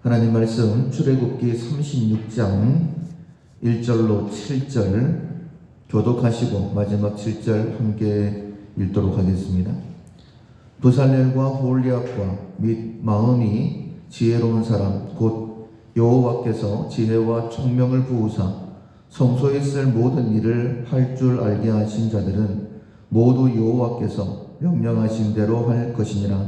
하나님 말씀 출애굽기 36장 1절로 7절 교독하시고 마지막 7절 함께 읽도록 하겠습니다. 부살렐과 홀리압과 및 마음이 지혜로운 사람 곧 여호와께서 지혜와 총명을 부으사 성소에 쓸 모든 일을 할 줄 알게 하신 자들은 모두 여호와께서 명령하신 대로 할 것이니라.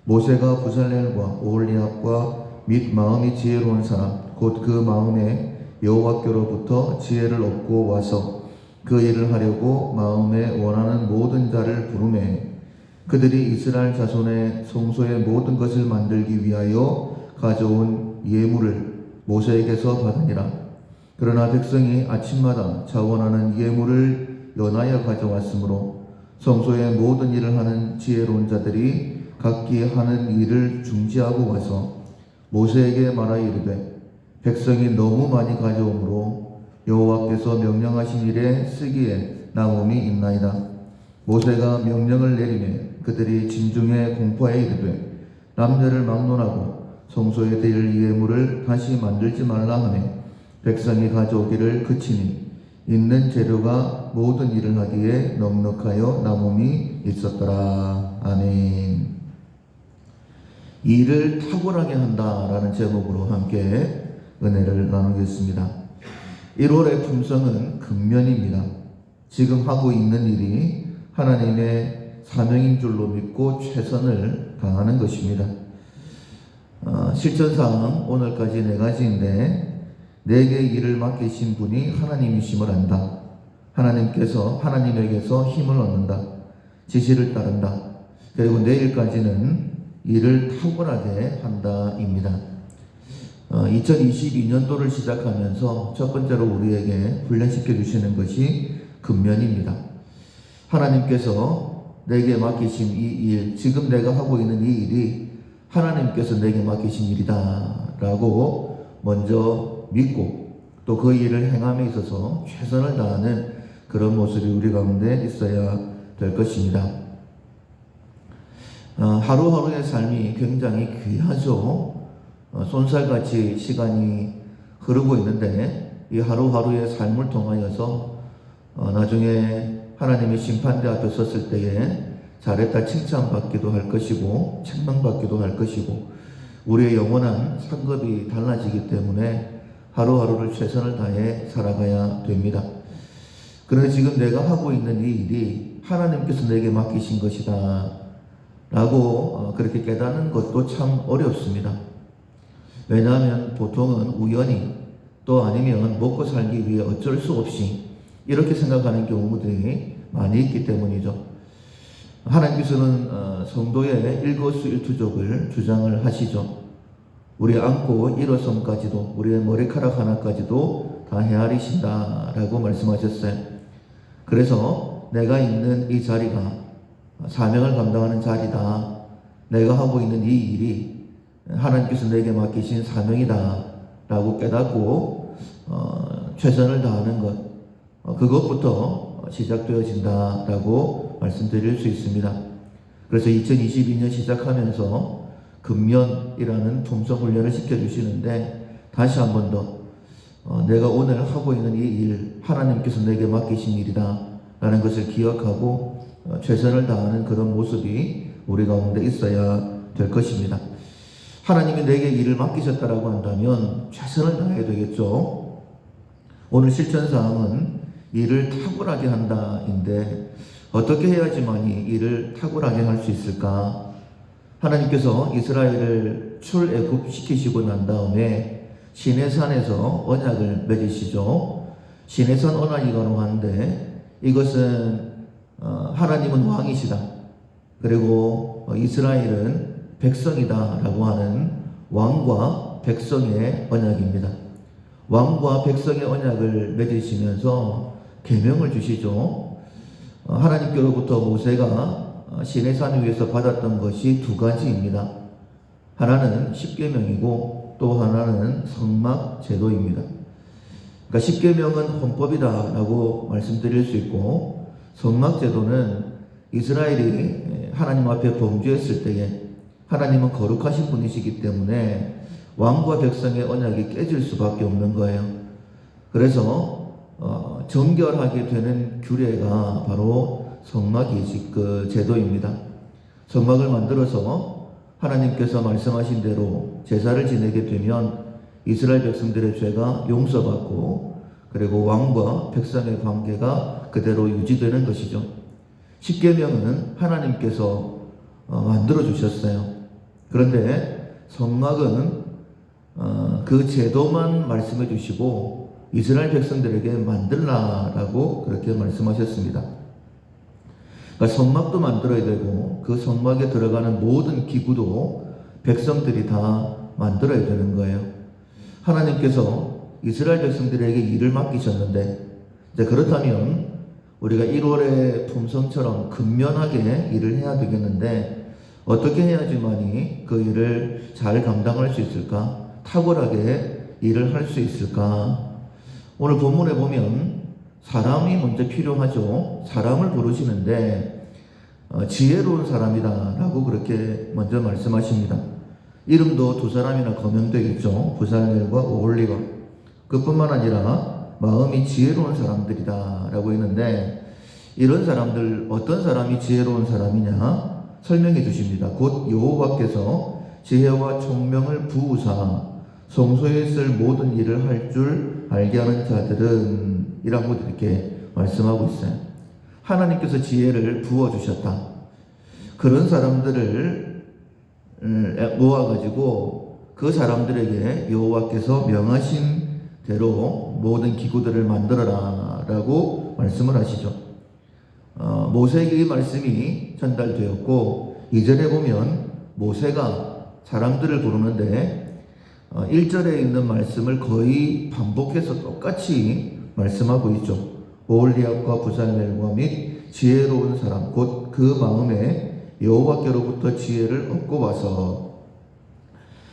모세가 부살렐과 오홀리압과 및 마음이 지혜로운 사람 곧 그 마음에 여호와께로부터 지혜를 얻고 와서 그 일을 하려고 마음에 원하는 모든 자를 부르매 그들이 이스라엘 자손의 성소의 모든 것을 만들기 위하여 가져온 예물을 모세에게서 받으니라. 그러나 백성이 아침마다 자원하는 예물을 연하여 가져왔으므로 성소의 모든 일을 하는 지혜로운 자들이 각기 하는 일을 중지하고 와서 모세에게 말하여 이르되 백성이 너무 많이 가져오므로 여호와께서 명령하신 일에 쓰기에 남음이 있나이다. 모세가 명령을 내리매 그들이 진중에 공포하여 이르되 남녀를 막론하고 성소에 드릴 예물을 다시 만들지 말라 하매 백성이 가져오기를 그치니 있는 재료가 모든 일을 하기에 넉넉하여 남음이 있었더라. 아멘. 일을 탁월하게 한다라는 제목으로 함께 은혜를 나누겠습니다. 1월의 품성은 근면입니다. 지금 하고 있는 일이 하나님의 사명인 줄로 믿고 최선을 다하는 것입니다. 실천사항 오늘까지 4가지인데 내게 일을 맡기신 분이 하나님이심을 안다. 하나님에게서 힘을 얻는다. 지시를 따른다. 그리고 내일까지는 일을 탁월하게 한다입니다. 2022년도를 시작하면서 첫 번째로 우리에게 훈련시켜 주시는 것이 근면입니다. 하나님께서 내게 맡기신 이 일, 지금 내가 하고 있는 이 일이 하나님께서 내게 맡기신 일이다 라고 먼저 믿고 또 그 일을 행함에 있어서 최선을 다하는 그런 모습이 우리 가운데 있어야 될 것입니다. 하루하루의 삶이 굉장히 귀하죠. 손살같이 시간이 흐르고 있는데 이 하루하루의 삶을 통하여서 나중에 하나님의 심판대 앞에 섰을 때에 잘했다 칭찬받기도 할 것이고 책망받기도 할 것이고 우리의 영원한 상급이 달라지기 때문에 하루하루를 최선을 다해 살아가야 됩니다. 그런데 지금 내가 하고 있는 이 일이 하나님께서 내게 맡기신 것이다 라고 그렇게 깨닫는 것도 참 어렵습니다. 왜냐하면 보통은 우연히 또 아니면 먹고 살기 위해 어쩔 수 없이 이렇게 생각하는 경우들이 많이 있기 때문이죠. 하나님께서는 성도의 일거수일투족을 주장을 하시죠. 우리 안고 일어섬까지도 우리의 머리카락 하나까지도 다 헤아리신다 라고 말씀하셨어요. 그래서 내가 있는 이 자리가 사명을 감당하는 자리다. 내가 하고 있는 이 일이 하나님께서 내게 맡기신 사명이다 라고 깨닫고 최선을 다하는 것, 그것부터 시작되어진다 라고 말씀드릴 수 있습니다. 그래서 2022년 시작하면서 근면이라는 품성 훈련을 시켜주시는데 다시 한 번 더 내가 오늘 하고 있는 이 일 하나님께서 내게 맡기신 일이다 라는 것을 기억하고 최선을 다하는 그런 모습이 우리 가운데 있어야 될 것입니다. 하나님이 내게 일을 맡기셨다라고 한다면 최선을 다해야 되겠죠. 오늘 실천사항은 일을 탁월하게 한다인데 어떻게 해야지만이 일을 탁월하게 할 수 있을까? 하나님께서 이스라엘을 출애굽시키시고 난 다음에 시내산에서 언약을 맺으시죠. 시내산 언약이 가능한데 이것은 하나님은 왕이시다. 그리고 이스라엘은 백성이다 라고 하는 왕과 백성의 언약입니다. 왕과 백성의 언약을 맺으시면서 계명을 주시죠. 하나님께로부터 모세가 시내산 위에서 받았던 것이 2가지입니다. 하나는 십계명이고 또 하나는 성막 제도입니다. 그러니까 십계명은 헌법이다 라고 말씀드릴 수 있고 성막 제도는 이스라엘이 하나님 앞에 범죄했을 때에 하나님은 거룩하신 분이시기 때문에 왕과 백성의 언약이 깨질 수밖에 없는 거예요. 그래서 정결하게 되는 규례가 바로 성막이 그 제도입니다. 성막을 만들어서 하나님께서 말씀하신 대로 제사를 지내게 되면 이스라엘 백성들의 죄가 용서받고 그리고 왕과 백성의 관계가 그대로 유지되는 것이죠. 십계명은 하나님께서 만들어 주셨어요. 그런데 성막은 그 제도만 말씀해 주시고 이스라엘 백성들에게 만들라라고 그렇게 말씀하셨습니다. 그러니까 성막도 만들어야 되고 그 성막에 들어가는 모든 기구도 백성들이 다 만들어야 되는 거예요. 하나님께서 이스라엘 백성들에게 일을 맡기셨는데 이제 그렇다면 우리가 1월의 품성처럼 근면하게 일을 해야 되겠는데 어떻게 해야지만이 그 일을 잘 감당할 수 있을까? 탁월하게 일을 할 수 있을까? 오늘 본문에 보면 사람이 먼저 필요하죠. 사람을 부르시는데 지혜로운 사람이다 라고 그렇게 먼저 말씀하십니다. 이름도 두 사람이나 거명되어 있죠. 부살렐과 오홀리가. 그뿐만 아니라 마음이 지혜로운 사람들이다 라고 했는데 이런 사람들 어떤 사람이 지혜로운 사람이냐 설명해 주십니다. 곧 여호와께서 지혜와 총명을 부으사 성소에 쓸 모든 일을 할 줄 알게 하는 자들은 이라고 이렇게 말씀하고 있어요. 하나님께서 지혜를 부어주셨다. 그런 사람들을 모아가지고 그 사람들에게 여호와께서 명하신 대로 모든 기구들을 만들어라 라고 말씀을 하시죠. 모세에게 이 말씀이 전달되었고 2절에 보면 모세가 사람들을 부르는데 1절에 있는 말씀을 거의 반복해서 똑같이 말씀하고 있죠. 오홀리압과 부살렐과 및 지혜로운 사람 곧 그 마음에 여호와께로부터 지혜를 얻고 와서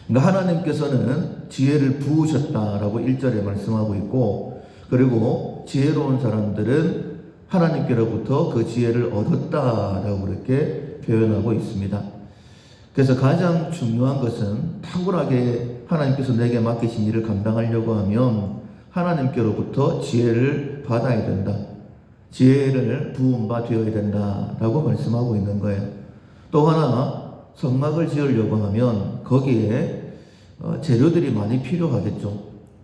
그러니까 하나님께서는 지혜를 부으셨다라고 1절에 말씀하고 있고 그리고 지혜로운 사람들은 하나님께로부터 그 지혜를 얻었다라고 그렇게 표현하고 있습니다. 그래서 가장 중요한 것은 탁월하게 하나님께서 내게 맡기신 일을 감당하려고 하면 하나님께로부터 지혜를 받아야 된다. 지혜를 부은 바 되어야 된다라고 말씀하고 있는 거예요. 또 하나 성막을 지으려고 하면 거기에 재료들이 많이 필요하겠죠.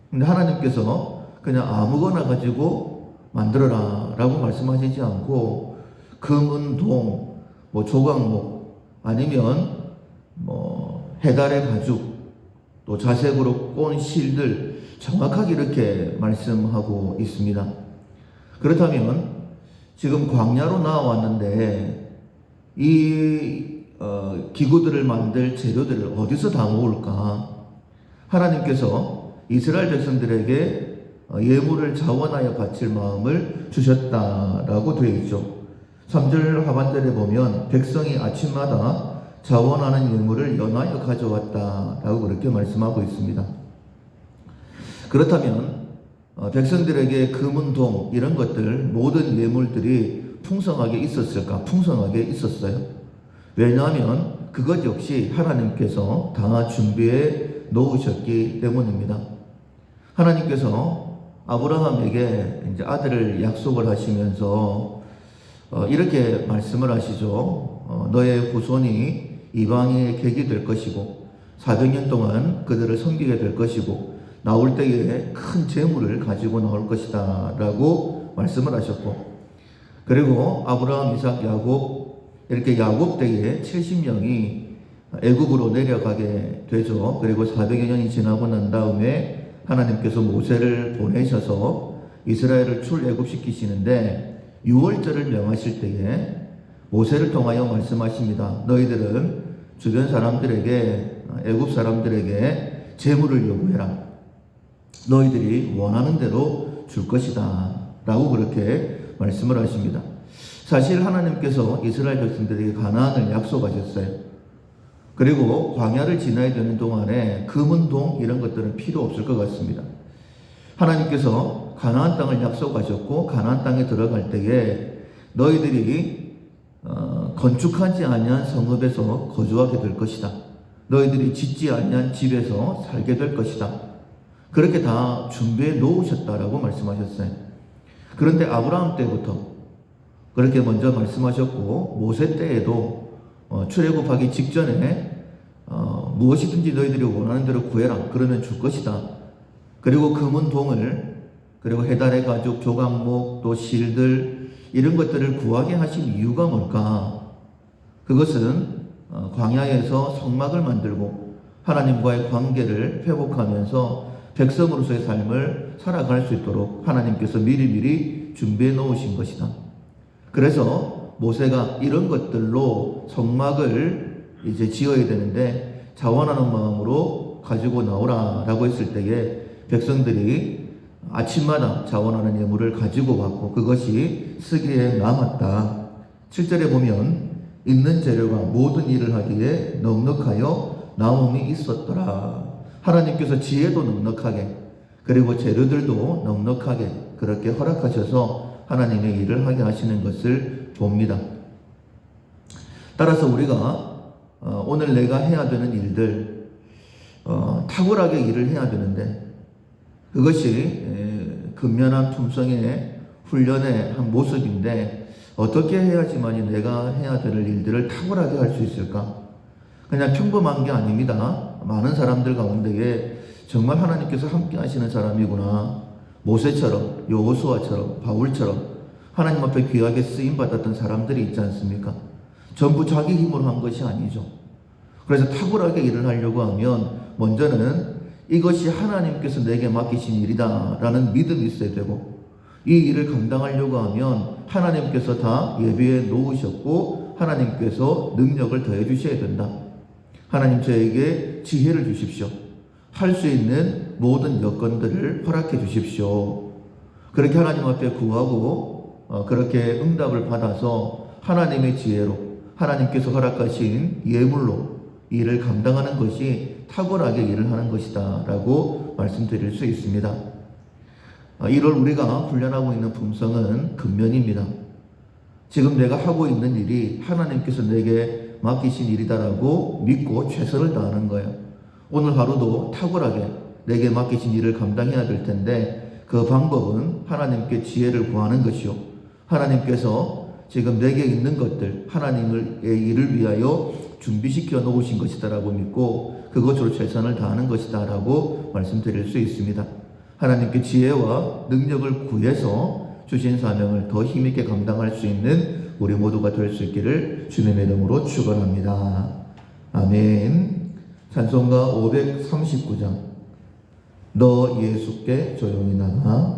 근데 하나님께서 그냥 아무거나 가지고 만들어라 라고 말씀하시지 않고 금, 동, 조각목 아니면 해달의 가죽 또 자색으로 꼰 실들 정확하게 이렇게 말씀하고 있습니다. 그렇다면 지금 광야로 나와왔는데 이 기구들을 만들 재료들을 어디서 다 모을까? 하나님께서 이스라엘 백성들에게 예물을 자원하여 바칠 마음을 주셨다라고 되어 있죠. 3절 하반절에 보면 백성이 아침마다 자원하는 예물을 연하여 가져왔다라고 그렇게 말씀하고 있습니다. 그렇다면 백성들에게 금은 동 이런 것들 모든 예물들이 풍성하게 있었을까? 풍성하게 있었어요. 왜냐하면 그것 역시 하나님께서 다 준비해 놓으셨기 때문입니다. 하나님께서 아브라함에게 이제 아들을 약속을 하시면서 이렇게 말씀을 하시죠. 너의 후손이 이방의 객이 될 것이고 400년 동안 그들을 섬기게 될 것이고 나올 때에 큰 재물을 가지고 나올 것이다 라고 말씀을 하셨고 그리고 아브라함, 이삭, 야곱 이렇게 야곱 때에 70명이 애굽으로 내려가게 되죠. 그리고 400여 년이 지나고 난 다음에 하나님께서 모세를 보내셔서 이스라엘을 출애굽시키시는데 6월절을 명하실 때에 모세를 통하여 말씀하십니다. 너희들은 주변 사람들에게 애굽 사람들에게 재물을 요구해라. 너희들이 원하는 대로 줄 것이다 라고 그렇게 말씀을 하십니다. 사실 하나님께서 이스라엘 백성들에게 가나안을 약속하셨어요. 그리고 광야를 지나야 되는 동안에 금은 동 이런 것들은 필요 없을 것 같습니다. 하나님께서 가나안 땅을 약속하셨고 가나안 땅에 들어갈 때에 너희들이 건축하지 아니한 성읍에서 거주하게 될 것이다. 너희들이 짓지 아니한 집에서 살게 될 것이다. 그렇게 다 준비해 놓으셨다라고 말씀하셨어요. 그런데 아브라함 때부터 그렇게 먼저 말씀하셨고, 모세 때에도 출애굽하기 직전에 무엇이든지 너희들이 원하는 대로 구해라. 그러면 줄 것이다. 그리고 금은 동을, 그리고 해달의 가죽, 조각목, 또 실들, 이런 것들을 구하게 하신 이유가 뭘까? 그것은 광야에서 성막을 만들고 하나님과의 관계를 회복하면서 백성으로서의 삶을 살아갈 수 있도록 하나님께서 미리미리 준비해 놓으신 것이다. 그래서 모세가 이런 것들로 성막을 이제 지어야 되는데 자원하는 마음으로 가지고 나오라라고 했을 때에 백성들이 아침마다 자원하는 예물을 가지고 왔고 그것이 쓰기에 남았다. 7절에 보면 있는 재료가 모든 일을 하기에 넉넉하여 남음이 있었더라. 하나님께서 지혜도 넉넉하게, 그리고 재료들도 넉넉하게 그렇게 허락하셔서 하나님의 일을 하게 하시는 것을 봅니다. 따라서 우리가 오늘 내가 해야 되는 일들, 탁월하게 일을 해야 되는데 그것이 근면한 품성의 훈련의 한 모습인데 어떻게 해야지만이 내가 해야 될 일들을 탁월하게 할 수 있을까? 그냥 평범한 게 아닙니다. 많은 사람들 가운데에 정말 하나님께서 함께 하시는 사람이구나. 모세처럼, 여호수아처럼, 바울처럼 하나님 앞에 귀하게 쓰임받았던 사람들이 있지 않습니까? 전부 자기 힘으로 한 것이 아니죠. 그래서 탁월하게 일을 하려고 하면 먼저는 이것이 하나님께서 내게 맡기신 일이다 라는 믿음이 있어야 되고, 이 일을 감당하려고 하면 하나님께서 다 예비해 놓으셨고 하나님께서 능력을 더해 주셔야 된다. 하나님 저에게 지혜를 주십시오. 할 수 있는 모든 여건들을 허락해 주십시오. 그렇게 하나님 앞에 구하고 그렇게 응답을 받아서 하나님의 지혜로 하나님께서 허락하신 예물로 일을 감당하는 것이 탁월하게 일을 하는 것이다 라고 말씀드릴 수 있습니다. 이를 우리가 훈련하고 있는 품성은 근면입니다. 지금 내가 하고 있는 일이 하나님께서 내게 맡기신 일이다라고 믿고 최선을 다하는 거예요. 오늘 하루도 탁월하게 내게 맡기신 일을 감당해야 될 텐데 그 방법은 하나님께 지혜를 구하는 것이요, 하나님께서 지금 내게 있는 것들 하나님의 일을 위하여 준비시켜 놓으신 것이다라고 믿고 그것으로 최선을 다하는 것이다라고 말씀드릴 수 있습니다. 하나님께 지혜와 능력을 구해서 주신 사명을 더 힘있게 감당할 수 있는 우리 모두가 될 수 있기를 주님의 이름으로 축원합니다. 아멘. 찬송가 539장 너 예수께 조용히 나가.